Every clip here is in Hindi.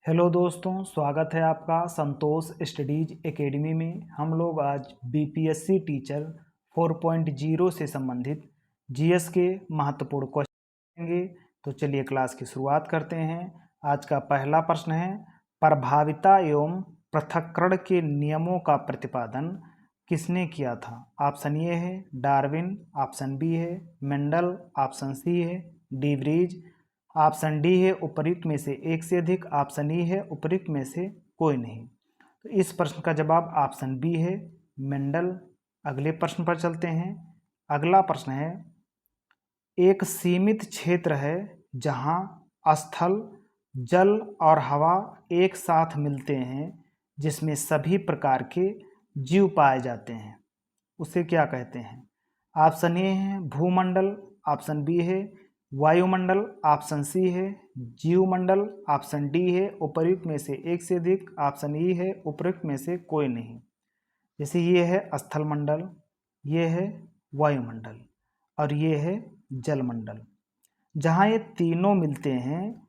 हेलो दोस्तों, स्वागत है आपका संतोष स्टडीज एकेडमी में। हम लोग आज बीपीएससी टीचर 4.0 से संबंधित जीएस के महत्वपूर्ण क्वेश्चन लेंगे। तो चलिए क्लास की शुरुआत करते हैं। आज का पहला प्रश्न है, प्रभाविता एवं पृथक्करण के नियमों का प्रतिपादन किसने किया था? ऑप्शन ए है डार्विन, ऑप्शन बी है मेंडल, ऑप्शन सी है डीवरीज, ऑप्शन डी है उपर्युक्त में से एक से अधिक, ऑप्शन ई है उपर्युक्त में से कोई नहीं। तो इस प्रश्न का जवाब ऑप्शन बी है मेंडल। अगले प्रश्न पर चलते हैं। अगला प्रश्न है, एक सीमित क्षेत्र है जहां स्थल, जल और हवा एक साथ मिलते हैं, जिसमें सभी प्रकार के जीव पाए जाते हैं, उसे क्या कहते हैं? ऑप्शन ए है भूमंडल, ऑप्शन बी है वायुमंडल, ऑप्शन सी है जीवमंडल, ऑप्शन डी है उपर्युक्त में से एक से अधिक, ऑप्शन ई है उपर्युक्त में से कोई नहीं। जैसे ये है स्थल मंडल, ये है वायुमंडल और ये है जलमंडल। जहाँ ये तीनों मिलते हैं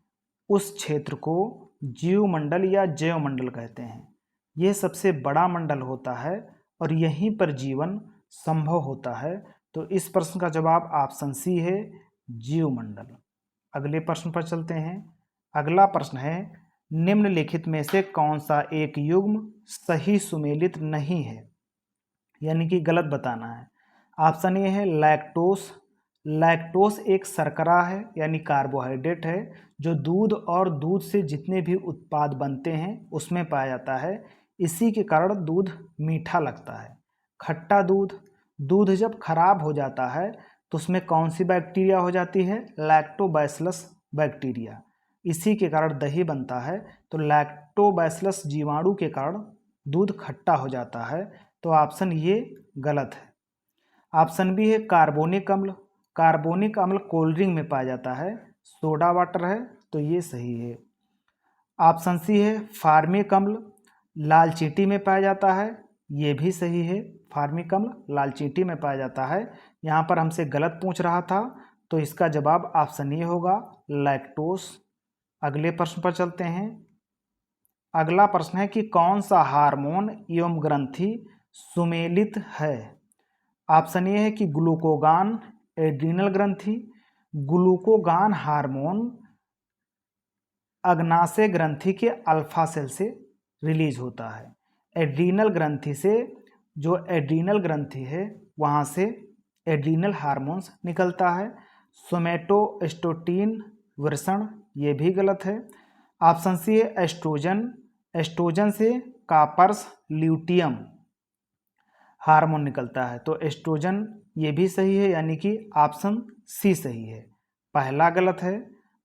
उस क्षेत्र को जीवमंडल या जैवमंडल कहते हैं। यह सबसे बड़ा मंडल होता है और यहीं पर जीवन संभव होता है। तो इस प्रश्न का जवाब ऑप्शन सी है जीवमंडल। अगले प्रश्न पर चलते हैं। अगला प्रश्न है, निम्नलिखित में से कौन सा एक युग्म सही सुमेलित नहीं है, यानी कि गलत बताना है। ऑप्शन ए है लैक्टोस। लैक्टोस एक शर्करा है यानी कार्बोहाइड्रेट है, जो दूध और दूध से जितने भी उत्पाद बनते हैं उसमें पाया जाता है। इसी के कारण दूध मीठा लगता है। खट्टा दूध, दूध जब खराब हो जाता है तो उसमें कौन सी बैक्टीरिया हो जाती है? Lactobacillus bacteria. इसी के कारण दही बनता है। तो लैक्टोबैसिलस जीवाणु के कारण दूध खट्टा हो जाता है। तो ऑप्शन ये गलत है। ऑप्शन बी है कार्बोनिक अम्ल। कार्बोनिक अम्ल कोल्ड ड्रिंक में पाया जाता है, सोडा वाटर है, तो ये सही है। ऑप्शन सी है फार्मिक अम्ल, लाल चींटी में पाया जाता है, ये भी सही है। फार्मिक अम्ल लाल चींटी में पाया जाता है। यहाँ पर हमसे गलत पूछ रहा था, तो इसका जवाब ऑप्शन ए होगा लैक्टोस। अगले प्रश्न पर चलते हैं। अगला प्रश्न है कि कौन सा हार्मोन एवं ग्रंथि सुमेलित है? ऑप्शन ए है कि ग्लूकोगान एड्रीनल ग्रंथि। ग्लूकोगान हार्मोन अग्नाशय ग्रंथि के अल्फा सेल से रिलीज होता है। एड्रीनल ग्रंथि से, जो एड्रीनल ग्रंथि है वहाँ से एड्रीनल हार्मोन्स निकलता है। सोमेटोस्टेटिन वृषण, ये भी गलत है। ऑप्शन सी है एस्ट्रोजन। एस्ट्रोजन से कार्पस ल्यूटियम हार्मोन निकलता है। तो एस्ट्रोजन ये भी सही है, यानी कि ऑप्शन सी सही है। पहला गलत है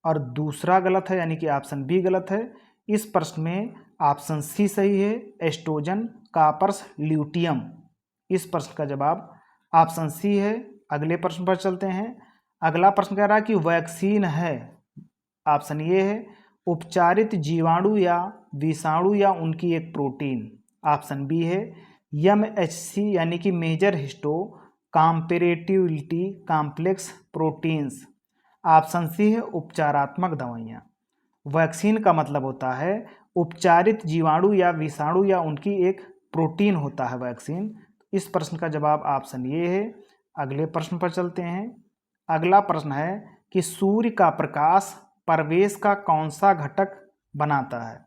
और दूसरा गलत है, यानी कि ऑप्शन बी गलत है। इस प्रश्न में ऑप्शन सी सही है, एस्ट्रोजन कार्पस ल्यूटियम। इस प्रश्न का जवाब ऑप्शन सी है। अगले प्रश्न पर चलते हैं। अगला प्रश्न कह रहा है कि वैक्सीन है। ऑप्शन ये है उपचारित जीवाणु या विषाणु या उनकी एक प्रोटीन। ऑप्शन बी है MHC यानी कि major histocompatibility complex proteins. Option C है उपचारात्मक दवाइयाँ। वैक्सीन का मतलब होता है उपचारित जीवाणु या विषाणु या उनकी एक प्रोटीन होता है वैक्सीन। इस प्रश्न का जवाब ऑप्शन ये है। अगले प्रश्न पर चलते हैं। अगला प्रश्न है कि सूर्य का प्रकाश प्रवेश का कौन सा घटक बनाता है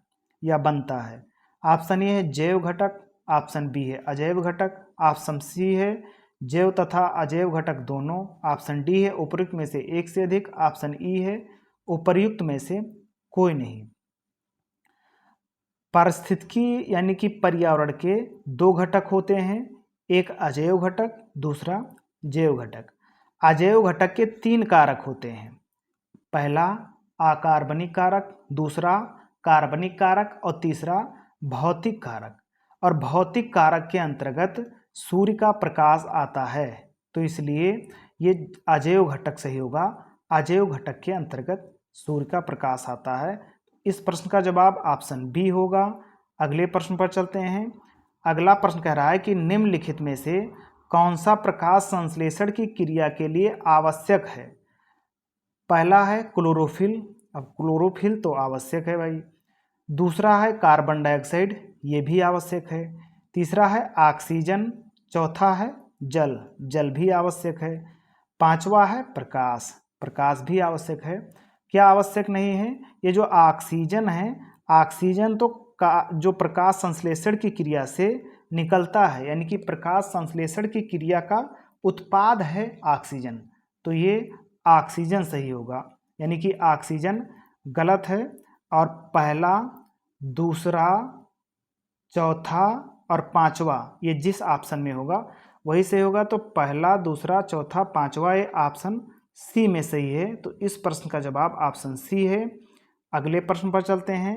या बनता है? ऑप्शन ए है जैव घटक, ऑप्शन बी है अजैव घटक, ऑप्शन सी है जैव तथा अजैव घटक दोनों, ऑप्शन डी है उपर्युक्त में से एक से अधिक, ऑप्शन ई है उपर्युक्त में से कोई नहीं। पारिस्थितिकी यानी कि पर्यावरण के दो घटक होते हैं, एक अजैव घटक, दूसरा जैव घटक। अजैव घटक के तीन कारक होते हैं। पहला अकार्बनिक कारक, दूसरा कार्बनिक कारक और तीसरा भौतिक कारक। और भौतिक कारक के अंतर्गत सूर्य का प्रकाश आता है, तो इसलिए ये अजैव घटक सही होगा। अजैव घटक के अंतर्गत सूर्य का प्रकाश आता है। इस प्रश्न का जवाब ऑप्शन बी होगा। अगले प्रश्न पर चलते हैं। अगला प्रश्न कह रहा है कि निम्नलिखित में से कौन सा प्रकाश संश्लेषण की क्रिया के लिए आवश्यक है? पहला है क्लोरोफिल। अब क्लोरोफिल तो आवश्यक है भाई। दूसरा है कार्बन डाइऑक्साइड, ये भी आवश्यक है। तीसरा है ऑक्सीजन। चौथा है जल, जल भी आवश्यक है। पांचवा है प्रकाश, प्रकाश भी आवश्यक है। क्या आवश्यक नहीं है? ये जो ऑक्सीजन है, ऑक्सीजन तो जो प्रकाश संश्लेषण की क्रिया से निकलता है, यानी कि प्रकाश संश्लेषण की क्रिया का उत्पाद है ऑक्सीजन, तो ये ऑक्सीजन सही होगा। यानी कि ऑक्सीजन गलत है, और पहला, दूसरा, चौथा और पांचवा ये जिस ऑप्शन में होगा वही सही होगा। तो पहला, दूसरा, चौथा, पांचवा ये ऑप्शन सी में सही है। तो इस प्रश्न का जवाब ऑप्शन सी है। अगले प्रश्न पर चलते हैं।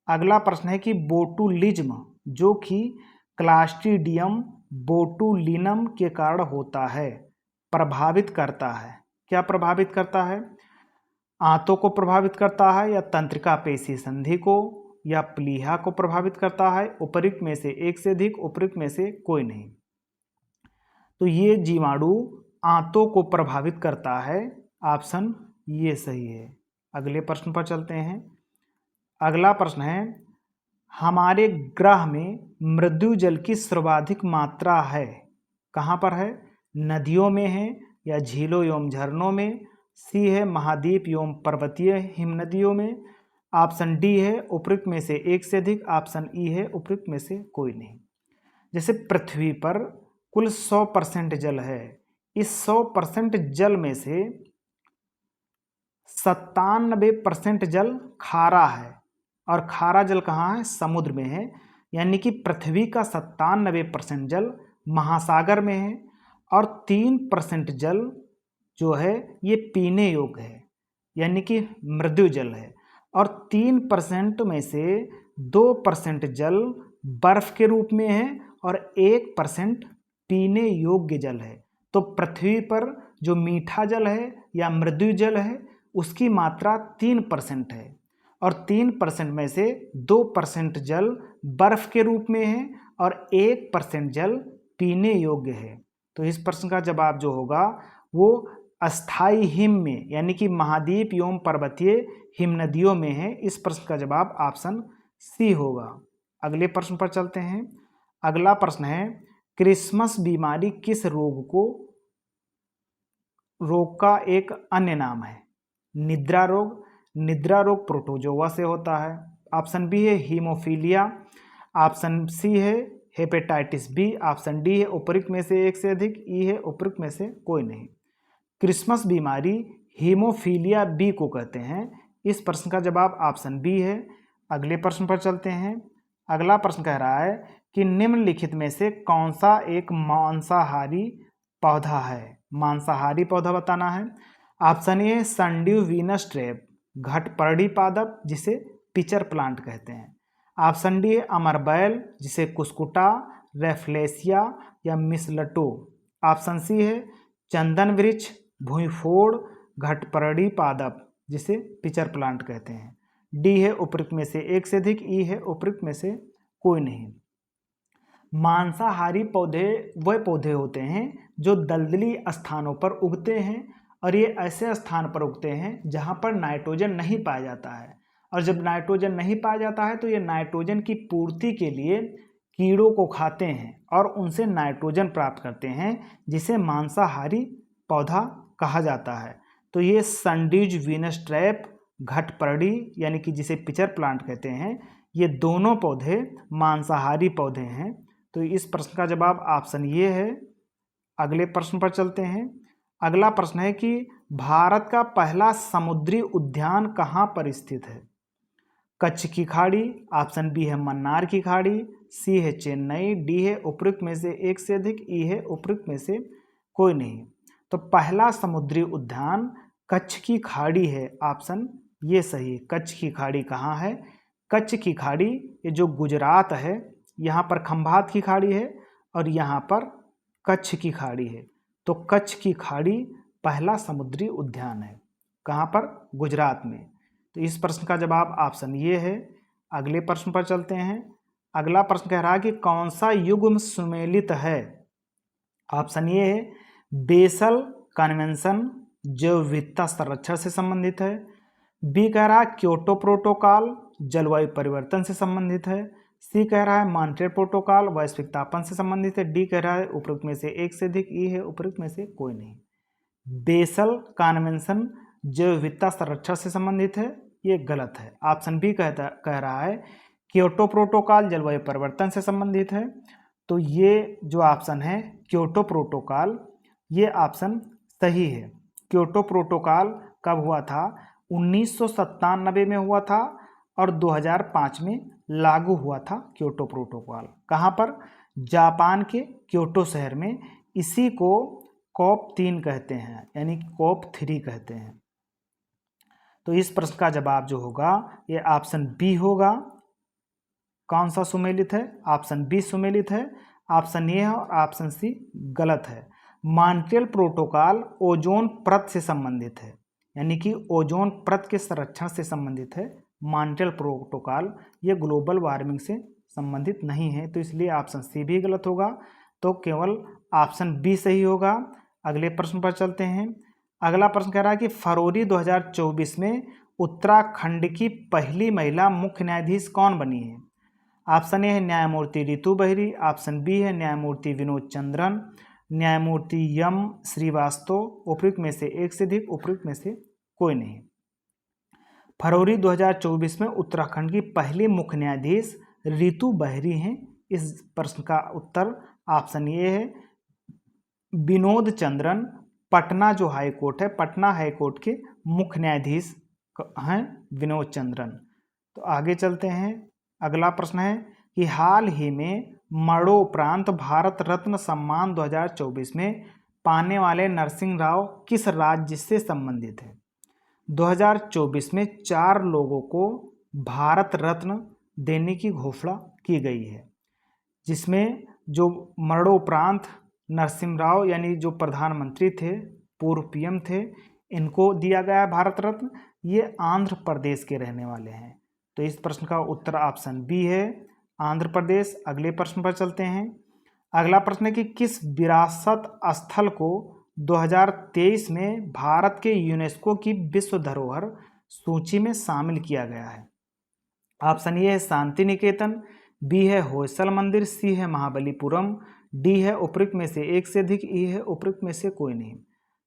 अगला प्रश्न है कि बोटुलिज्म जो कि क्लास्ट्रीडियम बोटुलिनम के कारण होता है, प्रभावित करता है। क्या प्रभावित करता है? आंतों को प्रभावित करता है, या तंत्रिका पेशी संधि को, या प्लीहा को प्रभावित करता है? उपयुक्त में से एक से अधिक, उपयुक्त में से कोई नहीं। तो ये जीवाणु आंतों को प्रभावित करता है, ऑप्शन ये सही है। अगले प्रश्न पर चलते हैं। अगला प्रश्न है, हमारे ग्रह में मृदु जल की सर्वाधिक मात्रा है, कहाँ पर है? नदियों में है, या झीलों एवं झरनों में? सी है महाद्वीप एवं पर्वतीय हिमनदियों में? ऑप्शन डी है उपयुक्त में से एक से अधिक, ऑप्शन ई है उपयुक्त में से कोई नहीं। जैसे पृथ्वी पर कुल 100% जल है, इस 100% जल में से 97% जल खारा है, और खारा जल कहाँ है? समुद्र में है। यानी कि पृथ्वी का 97% जल महासागर में है, और 3% जल जो है ये पीने योग्य है, यानी कि मृदु जल है। और 3% में से 2% जल बर्फ के रूप में है, और 1% पीने योग्य जल है। तो पृथ्वी पर जो मीठा जल है या मृदु जल है उसकी मात्रा 3% है, और 3% में से 2% जल बर्फ के रूप में है, और 1% जल पीने योग्य है। तो इस प्रश्न का जवाब जो होगा वो अस्थाई हिम में, यानी कि महाद्वीप एवं पर्वतीय हिमनदियों में है। इस प्रश्न का जवाब ऑप्शन सी होगा। अगले प्रश्न पर चलते हैं। अगला प्रश्न है, क्रिसमस बीमारी किस रोग का एक अन्य नाम है? निद्रा रोग। निद्रा रोग प्रोटोजोआ से होता है। ऑप्शन बी है हीमोफीलिया, ऑप्शन सी है हेपेटाइटिस बी, ऑप्शन डी है उपयुक्त में से एक से अधिक, ई है उपयुक्त में से कोई नहीं। क्रिसमस बीमारी हीमोफीलिया बी को कहते हैं। इस प्रश्न का जवाब ऑप्शन बी है। अगले प्रश्न पर चलते हैं। अगला प्रश्न कह रहा है कि निम्नलिखित में से कौन सा एक मांसाहारी पौधा है? मांसाहारी पौधा बताना है। Option A sundew Venus trap, घटपर्णी पादप जिसे पिचर प्लांट कहते हैं। ऑप्शन डी अमरबैल जिसे कुस्कुटा, रेफ्लेसिया या मिसलटो। ऑप्शन सी है चंदन वृक्ष, भूईफोड़, घटपर्णी पादप जिसे पिचर प्लांट कहते हैं। डी है उपयुक्त में से एक से अधिक, ई है उपयुक्त में से कोई नहीं। मांसाहारी पौधे वह पौधे होते हैं जो दलदली स्थानों पर उगते हैं, और ये ऐसे स्थान पर उगते हैं जहाँ पर नाइट्रोजन नहीं पाया जाता है। और जब नाइट्रोजन नहीं पाया जाता है तो ये नाइट्रोजन की पूर्ति के लिए कीड़ों को खाते हैं और उनसे नाइट्रोजन प्राप्त करते हैं, जिसे मांसाहारी पौधा कहा जाता है। तो ये संड्यूज वीनस ट्रैप, घटपर्णी यानी कि जिसे पिचर प्लांट कहते हैं, ये दोनों पौधे मांसाहारी पौधे हैं। तो इस प्रश्न का जवाब ऑप्शन ये है। अगले प्रश्न पर चलते हैं। अगला प्रश्न है कि भारत का पहला समुद्री उद्यान कहाँ पर स्थित है? कच्छ की खाड़ी, ऑप्शन बी है मन्नार की खाड़ी, सी है चेन्नई, डी है उपयुक्त में से एक से अधिक, ई है उपयुक्त में से कोई नहीं। तो पहला समुद्री उद्यान कच्छ की खाड़ी है, ऑप्शन ये सही। कच्छ की खाड़ी कहाँ है? कच्छ की खाड़ी ये जो गुजरात है, यहाँ पर खंभात की खाड़ी है और यहाँ पर कच्छ की खाड़ी है। तो कच्छ की खाड़ी पहला समुद्री उद्यान है, कहाँ पर? गुजरात में। तो इस प्रश्न का जवाब ऑप्शन ये है। अगले प्रश्न पर चलते हैं। अगला प्रश्न कह रहा है कि कौन सा युग्म सुमेलित है? ऑप्शन ये है बेसल कन्वेंशन जो विविधता संरक्षण से संबंधित है। बी कह रहा है क्योटो प्रोटोकॉल जलवायु परिवर्तन से संबंधित है। सी कह रहा है मॉन्ट्रियल प्रोटोकॉल वैश्विक तापमान से संबंधित है। डी कह रहा है उपरोक्त में से एक से अधिक। ई है उपरोक्त में से कोई नहीं। बेसल कन्वेंशन जैव विविधता संरक्षण से संबंधित है, ये गलत है। ऑप्शन बी कह रहा है क्योटो प्रोटोकॉल जलवायु परिवर्तन से संबंधित है। तो ये जो ऑप्शन है क्योटो प्रोटोकॉल, ये ऑप्शन सही है। क्योटो प्रोटोकॉल कब हुआ था? 1997 में हुआ था और 2005 में लागू हुआ था क्योटो प्रोटोकॉल। कहाँ पर? जापान के क्योटो शहर में। इसी को COP3 कहते हैं, यानी COP3 कहते हैं। तो इस प्रश्न का जवाब जो होगा ये ऑप्शन बी होगा। कौन सा सुमेलित है? ऑप्शन बी सुमेलित है। ऑप्शन ए और ऑप्शन सी गलत है। मॉन्ट्रियल प्रोटोकॉल ओजोन परत से संबंधित है, यानी कि ओजोन परत के संरक्षण से संबंधित है मॉन्ट्रियल प्रोटोकॉल। ये ग्लोबल वार्मिंग से संबंधित नहीं है, तो इसलिए ऑप्शन सी भी गलत होगा। तो केवल ऑप्शन बी सही होगा। अगले प्रश्न पर चलते हैं। अगला प्रश्न कह रहा है कि फरवरी 2024 में उत्तराखंड की पहली महिला मुख्य न्यायाधीश कौन बनी है? ऑप्शन ए है न्यायमूर्ति रितु बहिरी। ऑप्शन बी है न्यायमूर्ति विनोद चंद्रन। न्यायमूर्ति यम श्रीवास्तव। उपयुक्त में से एक से अधिक। उपयुक्त में से कोई नहीं। फरवरी 2024 में उत्तराखंड की पहली मुख्य न्यायाधीश रितु बहिरी हैं। इस प्रश्न का उत्तर ऑप्शन ए है विनोद चंद्रन। पटना जो हाई कोर्ट है, पटना हाई कोर्ट के मुख्य न्यायाधीश हैं विनोद चंद्रन। तो आगे चलते हैं। अगला प्रश्न है कि हाल ही में मरणोपरांत भारत रत्न सम्मान 2024 में पाने वाले नरसिंह राव किस राज्य से संबंधित है? 2024 में 4 लोगों को भारत रत्न देने की घोषणा की गई है, जिसमें जो मरणोपरांत नरसिंह राव यानी जो प्रधानमंत्री थे, पूर्व पीएम थे, इनको दिया गया है भारत रत्न। ये आंध्र प्रदेश के रहने वाले हैं। तो इस प्रश्न का उत्तर ऑप्शन बी है, आंध्र प्रदेश। अगले प्रश्न पर चलते हैं। अगला प्रश्न है कि किस विरासत स्थल को 2023 में भारत के यूनेस्को की विश्व धरोहर सूची में शामिल किया गया है? ऑप्शन ए है शांति निकेतन। बी है होयसल मंदिर। सी है महाबलीपुरम। डी है उपयुक्त में से एक से अधिक। ई है उपयुक्त में से कोई नहीं।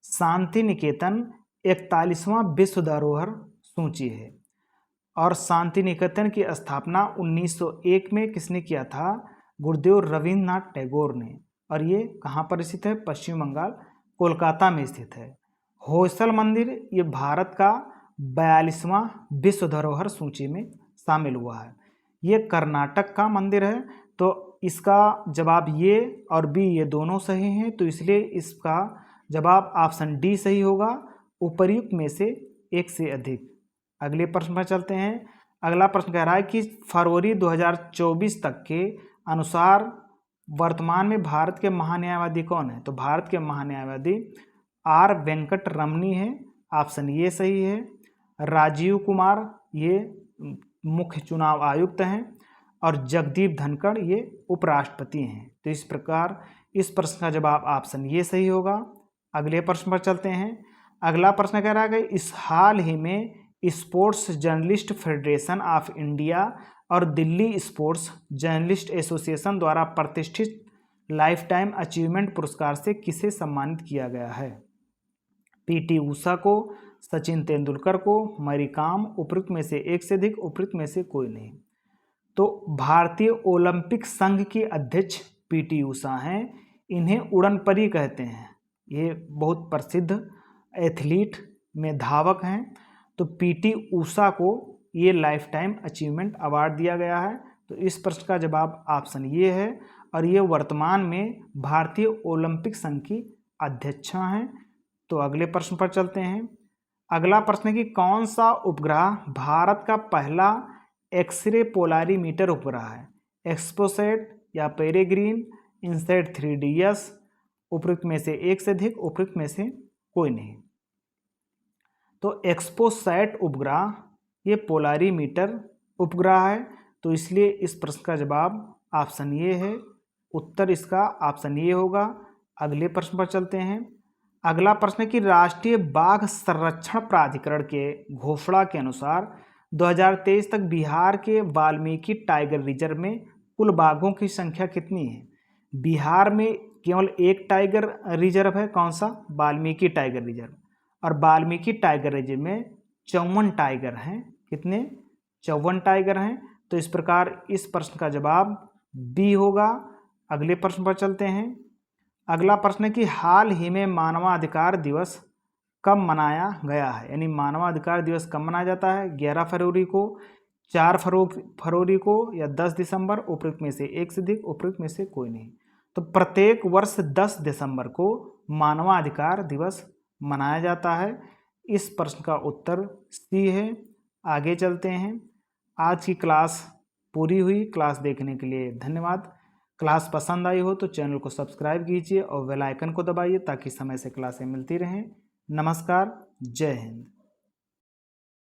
शांति निकेतन 41वां विश्व धरोहर सूची है और शांति निकेतन की स्थापना 1901 में किसने किया था? गुरुदेव रविंद्रनाथ टैगोर ने। और ये कहाँ पर स्थित है? पश्चिम बंगाल, कोलकाता में स्थित है। होयसल मंदिर ये भारत का 42वां विश्व धरोहर सूची में शामिल हुआ है। ये कर्नाटक का मंदिर है। तो इसका जवाब ये और बी ये दोनों सही हैं, तो इसलिए इसका जवाब ऑप्शन डी सही होगा, उपर्युक्त में से एक से अधिक। अगले प्रश्न पर चलते हैं। अगला प्रश्न कह रहा है कि फरवरी 2024 तक के अनुसार वर्तमान में भारत के महान्यायवादी कौन है? तो भारत के महान्यायवादी आर वेंकट रमनी है। ऑप्शन ये सही है। राजीव कुमार ये मुख्य चुनाव आयुक्त हैं और जगदीप धनखड़ ये उपराष्ट्रपति हैं। तो इस प्रकार इस प्रश्न का जवाब ऑप्शन ये सही होगा। अगले प्रश्न पर चलते हैं। अगला प्रश्न कह रहा है कि इस हाल ही में sports journalist federation of India और दिल्ली स्पोर्ट्स जर्नलिस्ट एसोसिएशन द्वारा प्रतिष्ठित लाइफ टाइम अचीवमेंट पुरस्कार से किसे सम्मानित किया गया है? पीटी उषा को, सचिन तेंदुलकर को, मैरी कॉम। उपयुक्त में से एक से अधिक। उपयुक्त में से कोई नहीं। तो भारतीय ओलंपिक संघ की अध्यक्ष पीटी उषा हैं। इन्हें उड़न परी कहते हैं। ये बहुत प्रसिद्ध एथलीट में धावक हैं। तो पीटी उषा को ये लाइफ टाइम अचीवमेंट अवार्ड दिया गया है। तो इस प्रश्न का जवाब ऑप्शन ये है और ये वर्तमान में भारतीय ओलंपिक संघ की अध्यक्षा हैं। तो अगले प्रश्न पर चलते हैं। अगला प्रश्न है कि कौन सा उपग्रह भारत का पहला एक्सरे पोलारीमीटर उपग्रह है? एक्सपोसैट या पेरेग्रीन, इनसैट 3DS। उपयुक्त में से एक से अधिक। उपयुक्त में से कोई नहीं। तो एक्सपोसैट उपग्रह ये पोलारीमीटर उपग्रह है। तो इसलिए इस प्रश्न का जवाब ऑप्शन ये है। उत्तर इसका ऑप्शन ये होगा। अगले प्रश्न पर चलते हैं। अगला प्रश्न है कि राष्ट्रीय बाघ संरक्षण प्राधिकरण के घोषणा के अनुसार 2023 तक बिहार के वाल्मीकि टाइगर रिजर्व में कुल बाघों की संख्या कितनी है? बिहार में केवल एक टाइगर रिजर्व है, कौन सा? Valmiki tiger reserve. और वाल्मीकि टाइगर रिजर्व में 54 टाइगर हैं। कितने? 54 टाइगर हैं। तो इस प्रकार इस प्रश्न का जवाब बी होगा। अगले प्रश्न पर चलते हैं। अगला प्रश्न है कि हाल ही में मानवाधिकार दिवस कब मनाया गया है? यानी मानवाधिकार दिवस कब मनाया जाता है? 11 फरवरी को, 4 फरवरी को या 10 दिसंबर? उपयुक्त में से एक से अधिक, उपयुक्त में से कोई नहीं। तो प्रत्येक वर्ष 10 दिसंबर को मानवाधिकार दिवस मनाया जाता है। इस प्रश्न का उत्तर सी है। आगे चलते हैं। आज की क्लास पूरी हुई। क्लास देखने के लिए धन्यवाद। क्लास पसंद आई हो तो चैनल को सब्सक्राइब कीजिए और बेल आइकन को दबाइए ताकि समय से क्लासें मिलती रहें। नमस्कार, जय हिंद।